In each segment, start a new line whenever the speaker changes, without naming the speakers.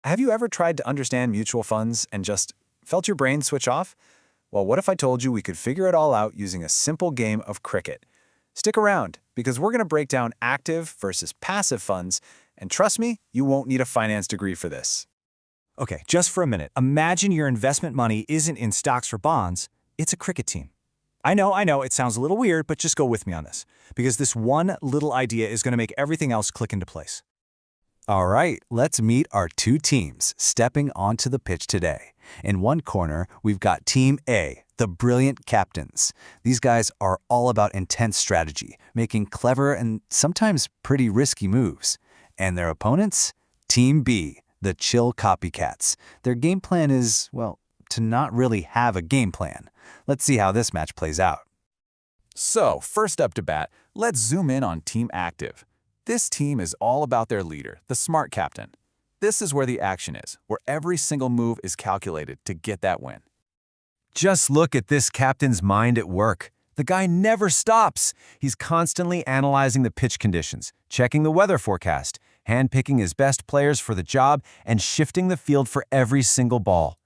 Have you ever tried to understand mutual funds and just felt your brain switch off? Well, what if I told you we could figure it all out using a simple game of cricket? Stick around, because we're going to break down active versus passive funds, and trust me, you won't need a finance degree for this.
Okay, just for a minute. Imagine your investment money isn't in stocks or bonds, it's a cricket team. I know, it sounds a little weird, but just go with me on this, because this one little idea is going to make everything else click into place.
All right, let's meet our two teams stepping onto the pitch today. In one corner, we've got Team A, the brilliant captains. These guys are all about intense strategy, making clever and sometimes pretty risky moves. And their opponents? Team B, the chill copycats. Their game plan is, well, to not really have a game plan. Let's see how this match plays out.
So, first up to bat, let's zoom in on Team Active. This team is all about their leader, the smart captain. This is where the action is, where every single move is calculated to get that win.
Just look at this captain's mind at work. The guy never stops. He's constantly analyzing the pitch conditions, checking the weather forecast, handpicking his best players for the job, and shifting the field for every single ball.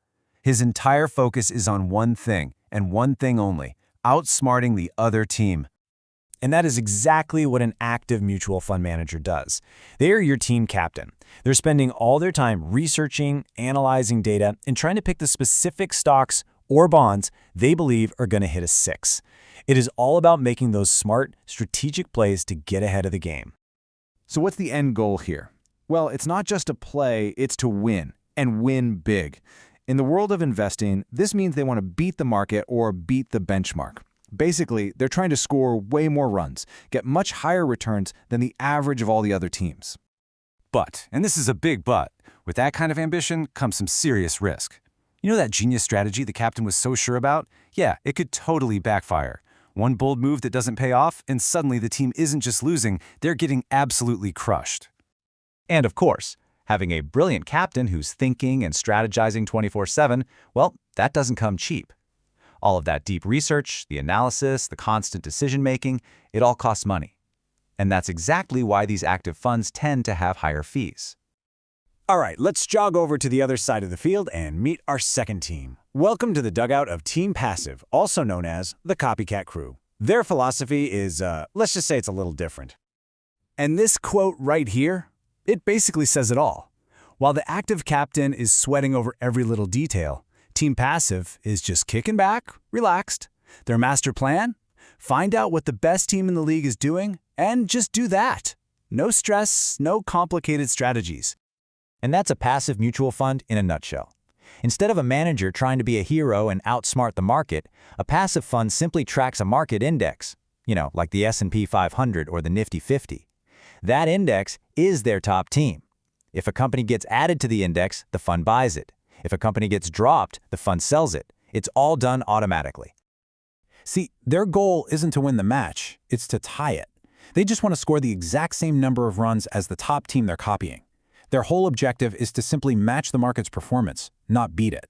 His entire focus is on one thing, and one thing only: outsmarting the other team.
And that is exactly what an active mutual fund manager does. They are your team captain. They're spending all their time researching, analyzing data, and trying to pick the specific stocks or bonds they believe are going to hit a six. It is all about making those smart, strategic plays to get ahead of the game.
So what's the end goal here? Well, it's not just to play, it's to win, and win big. In the world of investing, this means they want to beat the market or beat the benchmark. Basically, they're trying to score way more runs, get much higher returns than the average of all the other teams.
But, and this is a big but, with that kind of ambition comes some serious risk. You know that genius strategy the captain was so sure about? Yeah, it could totally backfire. One bold move that doesn't pay off, and suddenly the team isn't just losing, they're getting absolutely crushed.
And of course, having a brilliant captain who's thinking and strategizing 24/7, well, that doesn't come cheap. All of that deep research, the analysis, the constant decision-making, it all costs money. And that's exactly why these active funds tend to have higher fees.
All right, let's jog over to the other side of the field and meet our second team. Welcome to the dugout of Team Passive, also known as the Copycat Crew. Their philosophy is, let's just say it's a little different. And this quote right here, it basically says it all. While the active captain is sweating over every little detail, Team Passive is just kicking back, relaxed. Their master plan? Find out what the best team in the league is doing and just do that. No stress, no complicated strategies.
And that's a passive mutual fund in a nutshell. Instead of a manager trying to be a hero and outsmart the market, a passive fund simply tracks a market index, like the S&P 500 or the Nifty 50. That index is their top team. If a company gets added to the index, the fund buys it. If a company gets dropped, the fund sells it. It's all done automatically. See, their goal isn't to win the match, it's to tie it. They just want to score the exact same number of runs as the top team they're copying. Their whole objective is to simply match the market's performance, not beat it.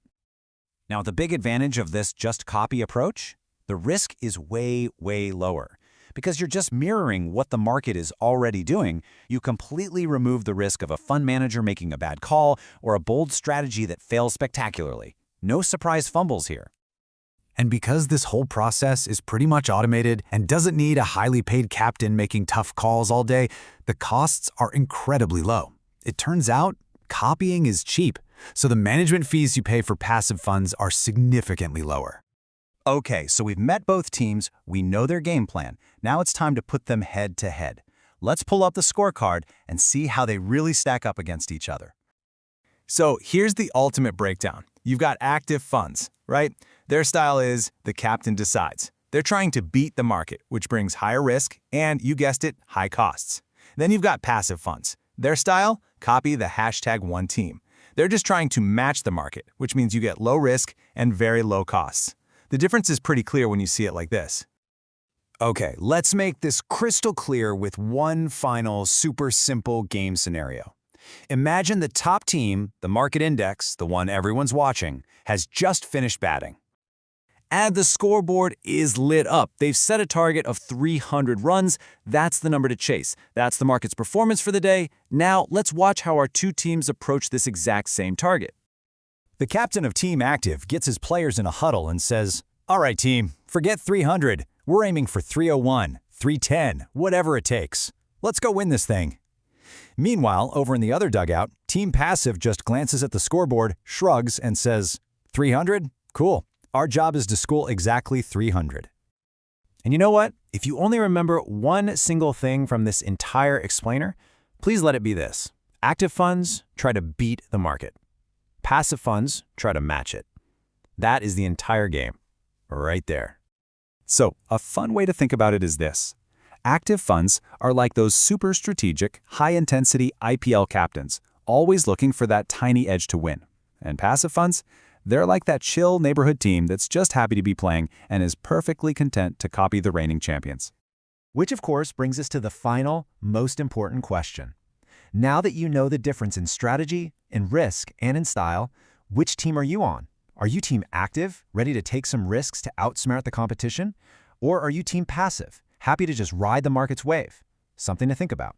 Now, the big advantage of this just copy approach? The risk is way, way lower. Because you're just mirroring what the market is already doing, you completely remove the risk of a fund manager making a bad call or a bold strategy that fails spectacularly. No surprise fumbles here.
And because this whole process is pretty much automated and doesn't need a highly paid captain making tough calls all day, the costs are incredibly low. It turns out, copying is cheap, so the management fees you pay for passive funds are significantly lower.
Okay, so we've met both teams, we know their game plan. Now it's time to put them head to head. Let's pull up the scorecard and see how they really stack up against each other. So here's the ultimate breakdown. You've got active funds, right? Their style is the captain decides. They're trying to beat the market, which brings higher risk and, you guessed it, high costs. Then you've got passive funds. Their style? Copy the #1team. They're just trying to match the market, which means you get low risk and very low costs. The difference is pretty clear when you see it like this.
Okay, let's make this crystal clear with one final super simple game scenario. Imagine the top team, the market index, the one everyone's watching, has just finished batting.
and the scoreboard is lit up. They've set a target of 300 runs. That's the number to chase. That's the market's performance for the day. Now, let's watch how our two teams approach this exact same target.
The captain of Team Active gets his players in a huddle and says, "All right, team, forget 300. We're aiming for 301, 310, whatever it takes. Let's go win this thing." Meanwhile, over in the other dugout, Team Passive just glances at the scoreboard, shrugs, and says, 300? Cool. Our job is to school exactly 300.
And you know what? If you only remember one single thing from this entire explainer, please let it be this. Active funds try to beat the market. Passive funds try to match it. That is the entire game, right there.
So, a fun way to think about it is this. Active funds are like those super strategic, high-intensity IPL captains, always looking for that tiny edge to win. And passive funds? They're like that chill neighborhood team that's just happy to be playing and is perfectly content to copy the reigning champions.
Which, of course, brings us to the final, most important question. Now that you know the difference in strategy, in risk, and in style, which team are you on? Are you team active, ready to take some risks to outsmart the competition? Or are you team passive, happy to just ride the market's wave? Something to think about.